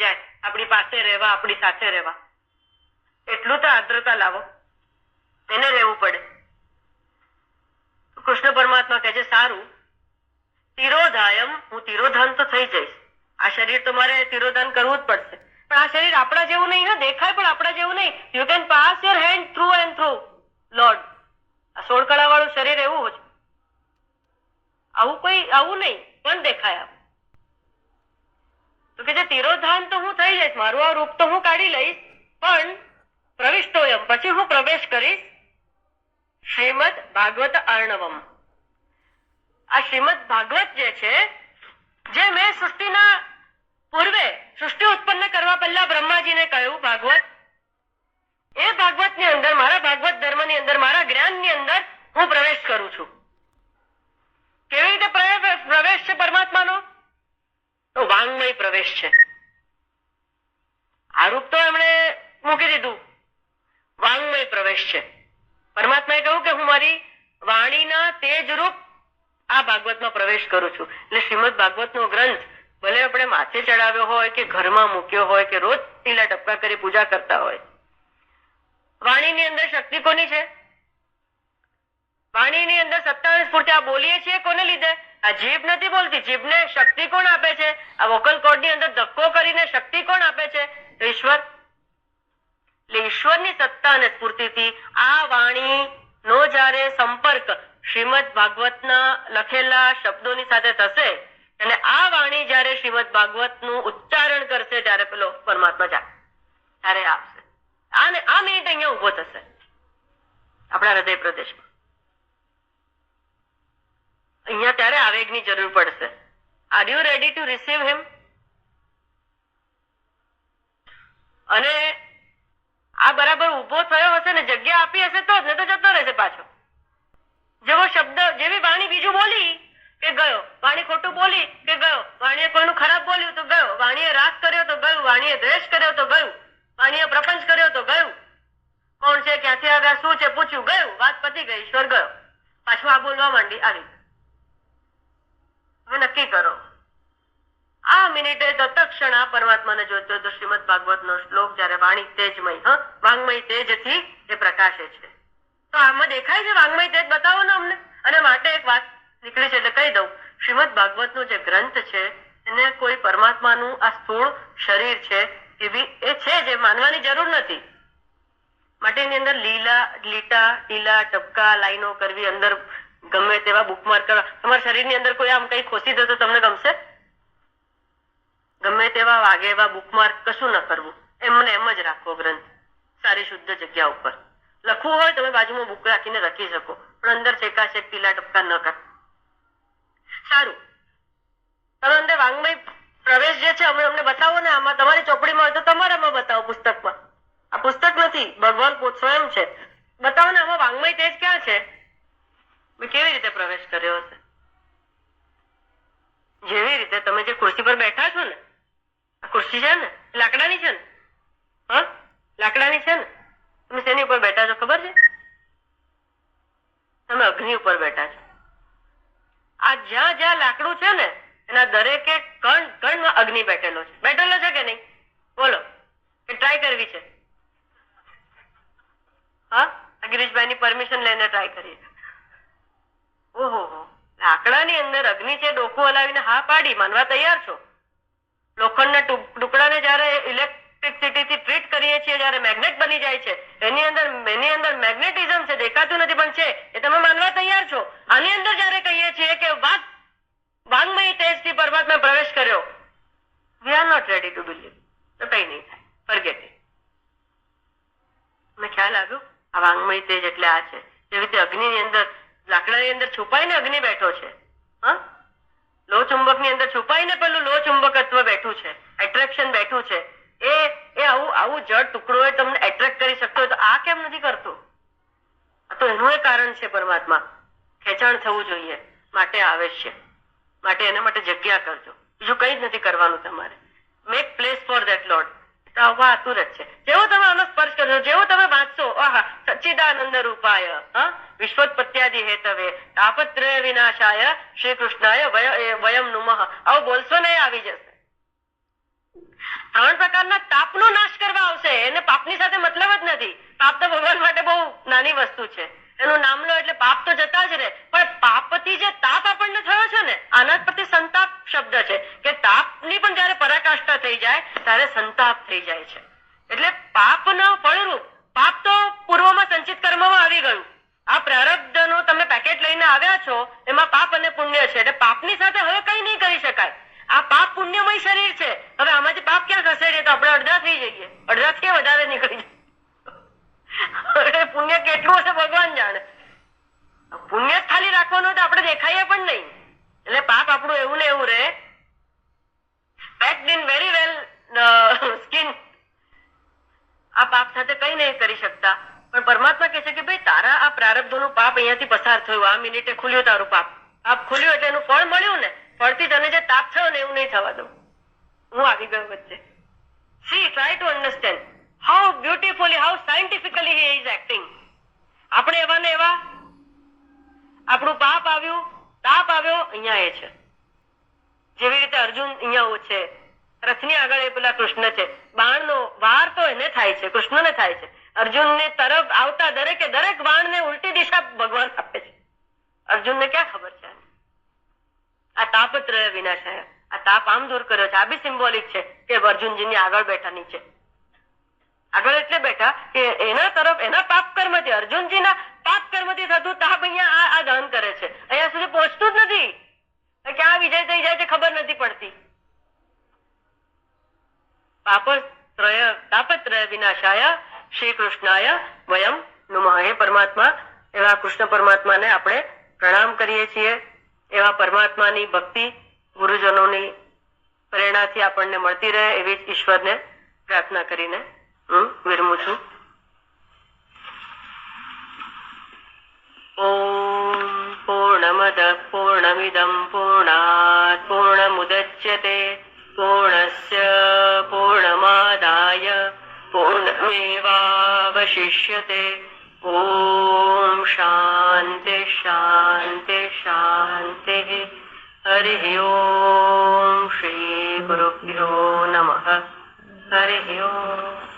જાય, આપણી પાસે રહેવા, આપણી સાથે રહેવા. એટલું તો આદ્રતા લાવો, એને રહેવું પડે. કૃષ્ણ પરમાત્મા કહે છે સારું, તિરોધાયમ, હું તિરોધાન તો થઈ જઈશ. આ શરીર તો મારે તિરોધાન કરવું જ પડશે, પણ આ શરીર આપણા જેવું નહીં, હા દેખાય પણ આપણા જેવું નહીં. You can pass your hand through and through lord. આ 16 કળા વાળું શરીર એવું છે, આવું નહીં પણ દેખાય. તો કે જે તિરોધાન તો હું થઈ જઈશ, મારું આ રૂપ તો હું કાઢી લઈશ, પણ પ્રવિષ્ટોયમ, પછી હું પ્રવેશ કરીશ શ્રીમદ ભાગવત અર્ણવમ. આ શ્રીમદ ભાગવત જે છે, જે મેં સૃષ્ટિના પૂર્વે, સૃષ્ટિ ઉત્પન્ન કરવા પહેલા બ્રહ્માજીને કહ્યું ભાગવત, એ ભાગવતની અંદર, મારા ભાગવત ધર્મની અંદર, મારા જ્ઞાનની અંદર હું પ્રવેશ કરું છું. કેવી રીતે પ્રવેશ છે પરમાત્માનો? તો વાંગમય પ્રવેશ છે. આ રૂપ તો એમણે મૂકી દીધું, વાંગમય પ્રવેશ છે. પરમાત્માએ કહ્યું કે હું મારી વાણીના તેજ રૂપ આ ભાગવતમાં પ્રવેશ કરું છું. એટલે શ્રીમદ ભાગવતનો ગ્રંથ ભલે આપણે માથે ચડાવ્યો હોય કે ઘરમાં મૂક્યો હોય કે રોજ ટીલા ટપકા કરી પૂજા કરતા હોય, વાણીની અંદર શક્તિ કોની છે? વાણીની અંદર સત્તાવીસ સ્ફૂર્તિ. આ બોલીએ છીએ કોને લીધે? આ જીભ નથી બોલતી. જીભને શક્તિ કોણ આપે છે? આ વોકલ કોર્ડની અંદર ધક્કો કરીને શક્તિ કોણ આપે છે? ઈશ્વર. એટલે ઈશ્વરની સત્તા અને સ્ફૂર્તિથી આ વાણીનો જ્યારે સંપર્ક શ્રીમદ ભાગવતના લખેલા શબ્દોની સાથે થશે, અને આ વાણી જ્યારે શ્રીમદ ભાગવતનું ઉચ્ચારણ કરશે, ત્યારે પેલો પરમાત્મા ત્યારે આવશે. આ મિનિટ અહીંયા ઉભો થશે આપણા હૃદય પ્રદેશમાં. અહીંયા ત્યારે આવેગની જરૂર પડશે. Are you ready to receive him? અને આ બરાબર ઉભો થયો હશે ને, જગ્યા આપી હશે તો જ, ને તો જતો રહેશે પાછો. જેવો શબ્દ, જેવી વાણી બીજું બોલી કે ગયો, વાણી ખોટું બોલી કે ગયો, વાણીએ કોઈનું ખરાબ બોલ્યું તો ગયો, વાણીએ રાગ કર્યો તો ગયું, વાણીએ દ્વેષ કર્યો તો ગયું, વાણીએ પ્રપંચ કર્યો તો ગયું, કોણ છે, ક્યાંથી આવ્યા, શું છે પૂછ્યું, ગયું, વાત પતી ગઈ, ઈશ્વર ગયો. પાછું આ બોલવા માંડી, આવી. હવે નક્કી કરો, આ મિનિટે તત્ક્ષણ આ પરમાત્માને જોઈતો તો શ્રીમદ ભાગવતનો શ્લોક, જયારે વાણી તેજમય, વાંગમય તેજથી એ પ્રકાશે છે. તો આમાં દેખાય છે વાંગમય તેજ? બતાવો ને અમને. અને માટે એક વાત નીકળી છે એટલે કહી દઉં, શ્રીમદ ભાગવતનો જે ગ્રંથ છે, એને કોઈ પરમાત્માનું આ સ્થૂળ શરીર છે એવી એ છે જે માનવાની જરૂર નથી. માટે એની અંદર લીટા ટીલા ટપકા લાઈનો કરવી, અંદર ગમે તેવા બુકમાર્ક કરવા. તમારા શરીરની અંદર કોઈ આમ કઈ ખોસી દે તો તમને ગમશે? ગમે તેવા વાગે એવા બુકમાર્ક કશું ન કરવું, એમને એમ જ રાખવો. ગ્રંથ સારી શુદ્ધ જગ્યા ઉપર લખવું હોય તમે બાજુમાં બુક રાખીને લખી શકો, પણ અંદર ચેકાશેક ટીલા ટપકા ન કર. સારું, તમે અંદર વાંગમય પ્રવેશ જે છે અમને બતાવો ને. આમાં તમારી ચોપડીમાં હોય તો તમારામાં બતાવો, પુસ્તકમાં. આ પુસ્તક નથી, ભગવાન સ્વયં છે. બતાવો ને આમાં વાંગમય તેજ ક્યાં છે? કેવી રીતે પ્રવેશ કર્યો હશે? જેવી રીતે તમે જે ખુરશી પર બેઠા છો ને, આ ખુરશી છે ને, લાકડાની છે ને, હા લાકડાની છે ને, તમે શેની ઉપર બેઠા છો ખબર છે? તમે અગ્નિ ઉપર બેઠા છો. આ જ્યાં જ્યાં લાકડું છે ને, એના દરેકે કણમાં અગ્નિ બેઠેલો છે. બેઠેલો છે કે નહીં? બોલો, કે ટ્રાય કરવી છે? હા, ગિરીશભાઈ ની પરમિશન લઈને ટ્રાય કરીએ. ઓહો, લાકડાની અંદર અગ્નિ છે, ડોકું હલાવીને હા પાડી, માનવા તૈયાર છો. લોખંડના ટુકડાને જયારે ઇલેક્ટ્રિસિટીથી ટ્રીટ કરીએ છીએ, જયારે મેગ્નેટ બની જાય છે, એની અંદર મેગ્નેટિઝમ છે, દેખાતું નથી પણ છે, એ તમે માનવા તૈયાર છો. આની અંદર જયારે કહીએ છીએ કે વાંગમય તેજથી પરમાત્મા પ્રવેશ કર્યો, we are not ready to believe. તો કઈ નહીં થાય, ફરગેટ ઇટ. તમને ખ્યાલ આવ્યો? આ વાંગમય તેજ એટલે આ છે. જેવી રીતે અગ્નિની અંદર, લાકડાની અંદર છુપાઈને અગ્નિ બેઠો છે, હા, લોહ ચુંબક ની અંદર છુપાઈને પેલું લોહ ચુંબકત્વ બેઠું છે, એટ્રેક્શન બેઠું છે. એ આવું જળ ટુકડો એ તમને એટ્રેક્ટ કરી શકતો હોય તો આ કેમ નથી કરતો? તો એનું એ કારણ છે, પરમાત્મા ખેંચાણ થવું જોઈએ, માટે આવે છે. માટે એના માટે જગ્યા કરજો, બીજું કઈ જ નથી કરવાનું તમારે. Make place for that lord. તો આવવા આતુર જ છે. જેવો તમે આનો સ્પર્શ કરશો, જેવો તમે વાંચશો, આહા સચ્ચિદાનંદ રૂપાય, વિશ્વોત્પત્યાદિ હેતવે તાપત્રય વિનાશાય શ્રી કૃષ્ણાય વયમ નુમઃ. આવું બોલશો ને આવી જશે. 3 પાપનો નાશ કરવા આવશે. એને પાપની સાથે મતલબ જ નથી. પાપ તો ભગવાન માટે બહુ નાની વસ્તુ છે. એનું નામ લો એટલે પાપ તો જતા જ રહે, પણ પાપથી જે તાપ આપણને થયો છે ને, આના પરથી સંતાપ શબ્દ છે કે તાપની પણ જયારે પરાકાષ્ઠા થઈ જાય ત્યારે સંતાપ થઈ જાય છે. એટલે પાપનો ફળરૂપ, પાપ તો પૂર્વમાં સંચિત કર્મમાં આવી ગયું. આ પ્રારબ્ધનું તમે પેકેટ લઈને આવ્યા છો, એમાં પાપ અને પુણ્ય છે. એટલે પાપની સાથે હવે કઈ નહીં કરી શકાય. આ પાપ પુણ્યમય શરીર છે. હવે આમાંથી પાપ ક્યાં ખસેડીએ તો આપણે અડધા થઈ જઈએ, અડધાથી વધારે નીકળી જાય. પુણ્ય કેટલું હશે ભગવાન જાણે. પુણ્ય જ ખાલી રાખવાનું તો આપણે દેખાઈએ પણ નહીં. એટલે પાપ આપણું એવું ને એવું રહે, packed in very well skin. આ પાપ સાથે કઈ નહીં કરી શકતા. પણ પરમાત્મા કહે છે કે ભાઈ તારા આ પ્રારબ્ધોનું પાપ અહીંયાથી પસાર થયું, આ મિનિટે ખુલ્યું તારું પાપ. પાપ ખુલ્યું એટલે એનું ફળ મળ્યું ને, ફળથી તને જે તાપ થયો ને એવું નહીં થવા દઉં. હું આવી ગયો વચ્ચે. See, try to understand how beautifully, how scientifically he is acting. આપણે એવા ને એવા, આપણું પાપ આવ્યું, તાપ આવ્યો, અહીંયા એ છે. જેવી રીતે અર્જુન અહીંયા છે, રથની આગળ એ પેલા કૃષ્ણ છે. બાણનો વાર તો એને થાય છે, કૃષ્ણને થાય છે. અર્જુનને તરફ આવતા દરેકે દરેક બાણને ઉલટી દિશા ભગવાન આપે છે. અર્જુનને ક્યાં ખબર છે? આ તાપત્રય વિનાશાય, આ તાપ આમ દૂર કર્યો છે. આ બી સિમ્બોલિક છે કે અર્જુનજીની આગળ બેઠા નીચે. આગળ એટલે બેઠા કે એના તરફ, એના પાપ કર્મથી, અર્જુનજીના પાપ કર્મથી થતું તાપ અહીંયા આ દહન કરે છે. અહીંયા સુધી પહોંચતું જ નથી. ક્યાં વિજય થઈ જાય છે ખબર નથી પડતી. તાપત્રય વિનાશાય શ્રી કૃષ્ણાય વયમ નમઃ. હે પરમાત્મા, એવા કૃષ્ણ પરમાત્માને આપણે પ્રણામ કરીએ છીએ. એવા પરમાત્માની ભક્તિ ગુરુજનોની પ્રેરણાથી આપણને મળતી રહે એવી જ ઈશ્વરને પ્રાર્થના કરીને હું વિરમું છું. ઓમ પૂર્ણમદ પૂર્ણમિદં પૂર્ણાત પૂર્ણમુદચ્યતે પૂર્ણસ્ય પૂર્ણમાદાય પૂર્ણમેવાવશિષ્યતે. ઓમ શાંતિ શાંતિ શાંતિ. હરિ ઓમ શ્રી ગુરુભ્યો નમઃ. હરિ ઓમ.